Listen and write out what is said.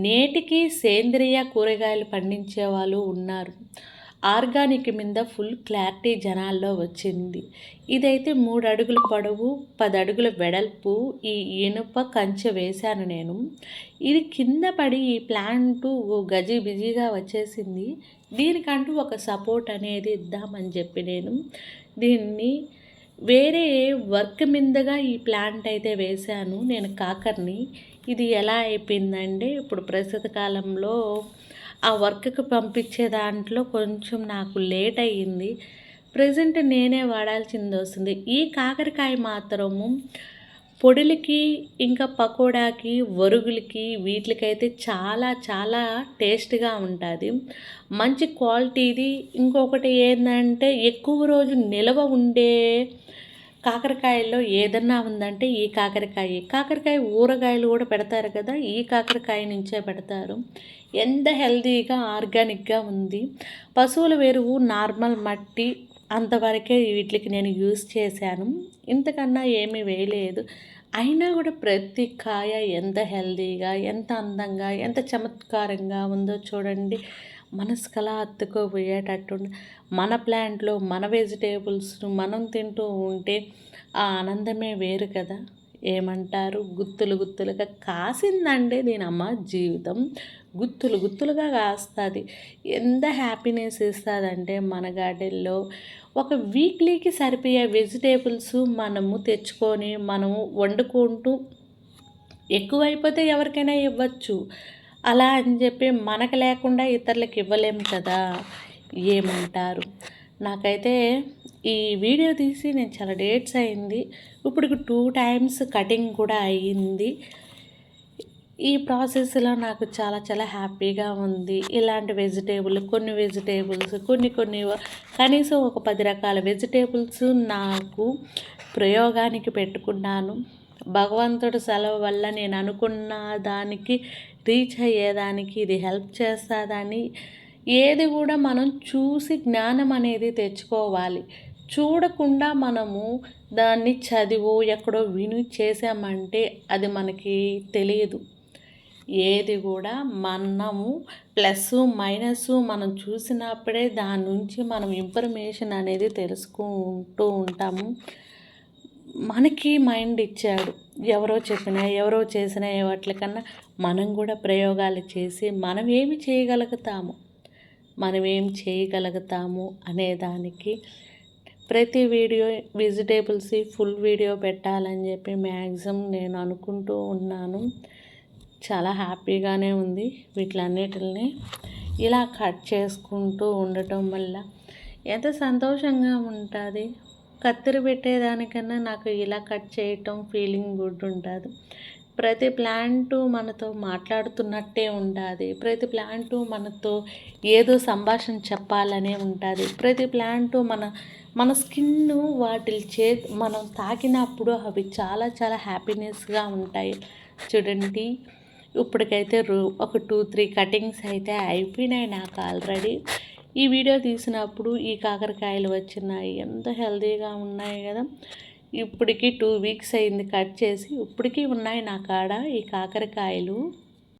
నేటికి సేంద్రియ కూరగాయలు పండించే వాళ్ళు ఉన్నారు. ఆర్గానిక్ మీద ఫుల్ క్లారిటీ జనాల్లో వచ్చింది. ఇదైతే 3 అడుగుల పొడవు, 10 అడుగుల వెడల్పు ఈ ఇనుప కంచె వేశాను నేను. ఇది కింద పడి ఈ ప్లాంటు గజిబిజిగా వచ్చేసింది. దీనికంటూ ఒక సపోర్ట్ అనేది ఇద్దామని చెప్పి నేను దీన్ని వేరే వర్క్ మీదగా ఈ ప్లాంట్ అయితే వేశాను నేను కాకరని. ఇది ఎలా అయిపోయిందంటే ఇప్పుడు ప్రస్తుత కాలంలో ఆ వర్క్‌కి పంపించే దాంట్లో కొంచెం నాకు లేట్ అయ్యింది. ప్రెజెంట్ నేనే వాడాల్సిందొస్తుంది. ఈ కాకరకాయ మాత్రము పొడులకి, ఇంకా పకోడాకి, వరుగులకి వీటిలకైతే చాలా చాలా టేస్ట్‌గా ఉంటాది. మంచి క్వాలిటీది. ఇంకొకటి ఏందంటే ఎక్కువ రోజు నిలవ ఉండే కాకరకాయల్లో ఏదన్నా ఉందంటే ఈ కాకరకాయే. కాకరకాయ ఊరగాయలు కూడా పెడతారు కదా! ఈ కాకరకాయ నుంచే పెడతారు. ఎంత హెల్తీగా, ఆర్గానిక్‌గా ఉంది. పశువుల ఎరువు, నార్మల్ మట్టి అంతవరకే వీటికి నేను యూజ్ చేశాను. ఇంతకన్నా ఏమీ వేయలేదు. అయినా కూడా ప్రతి కాయ ఎంత హెల్తీగా, ఎంత అందంగా, ఎంత చమత్కారంగా ఉందో చూడండి. మనసుకలా హత్తుకుపోయేటట్టు మన ప్లాంట్‌లో మన వెజిటేబుల్స్‌ను మనం తింటూ ఉంటే ఆ ఆనందమే వేరు కదా! ఏమంటారు? గుత్తులు గుత్తులుగా కాసిందంటే దీనమ్మ జీవితం గుత్తులు గుత్తులుగా కాస్తది. ఎంత హ్యాపీనెస్ ఇస్తదంటే మన గార్డెన్‌లో ఒక వీక్లీకి సరిపోయే వెజిటేబుల్స్ మనము తెచ్చుకొని మనము వండుకుంటూ ఎక్కువైపోతే ఎవరికైనా ఇవ్వచ్చు. అలా అని చెప్పి మనకు లేకుండా ఇతరులకు ఇవ్వలేము కదా! ఏమంటారు? నాకైతే ఈ వీడియో తీసి నేను చాలా డేట్స్ అయింది. ఇప్పటికి 2 టైమ్స్ కటింగ్ కూడా అయ్యింది. ఈ ప్రాసెస్‌లో నాకు చాలా చాలా హ్యాపీగా ఉంది. ఇలాంటి కొన్ని వెజిటేబుల్స్ కొన్ని కనీసం ఒక 10 రకాల వెజిటేబుల్స్ నాకు ప్రయోగానికి పెట్టుకున్నాను. భగవంతుడి సెలవు వల్ల నేను అనుకున్న దానికి రీచ్ అయ్యేదానికి ఇది హెల్ప్ చేస్తదని ఏది కూడా మనం చూసి జ్ఞానం అనేది తెచ్చుకోవాలి. చూడకుండా మనము దాన్ని చదివో ఎక్కడో విని చేసామంటే అది మనకి తెలియదు. ఏది కూడా మనము ప్లస్సు మైనస్సు మనం చూసినప్పుడే దాని నుంచి మనం ఇన్ఫర్మేషన్ అనేది తెలుసుకుంటూ ఉంటాము. మనకి మైండ్ ఇచ్చాడు. ఎవరో చెప్పినా ఎవరో చేసిన వాటికన్నా మనం కూడా ప్రయోగాలు చేసి మనం ఏమి చేయగలుగుతాము అనేదానికి ప్రతి వీడియో వెజిటేబుల్స్ ఫుల్ వీడియో పెట్టాలని చెప్పి మ్యాక్సిమం నేను అనుకుంటూ ఉన్నాను. చాలా హ్యాపీగానే ఉంది. వీటిలన్నిటిని ఇలా కట్ చేసుకుంటూ ఉండటం వల్ల ఎంత సంతోషంగా ఉంటుంది. కత్తిరి పెట్టేదానికన్నా నాకు ఇలా కట్ చేయటం ఫీలింగ్ గుడ్ ఉంటుంది. ప్రతి ప్లాంటు మనతో మాట్లాడుతున్నట్టే ఉంటుంది. ప్రతి ప్లాంటు మనతో ఏదో సంభాషణ చెప్పాలనే ఉంటుంది. ప్రతి ప్లాంటు మన స్కిన్ను మనం తాకినప్పుడు అవి చాలా చాలా హ్యాపీనెస్గా ఉంటాయి. చూడండి, ఇప్పటికైతే ఒక 2-3 కటింగ్స్ అయితే అయిపోయినాయి నాకు ఆల్రెడీ. ఈ వీడియో తీసినప్పుడు ఈ కాకరకాయలు వచ్చినాయి. ఎంత హెల్తీగా ఉన్నాయి కదా! ఇప్పటికి 2 వీక్స్ అయింది కట్ చేసి. ఇప్పటికీ ఉన్నాయి నా కాడ ఈ కాకరకాయలు.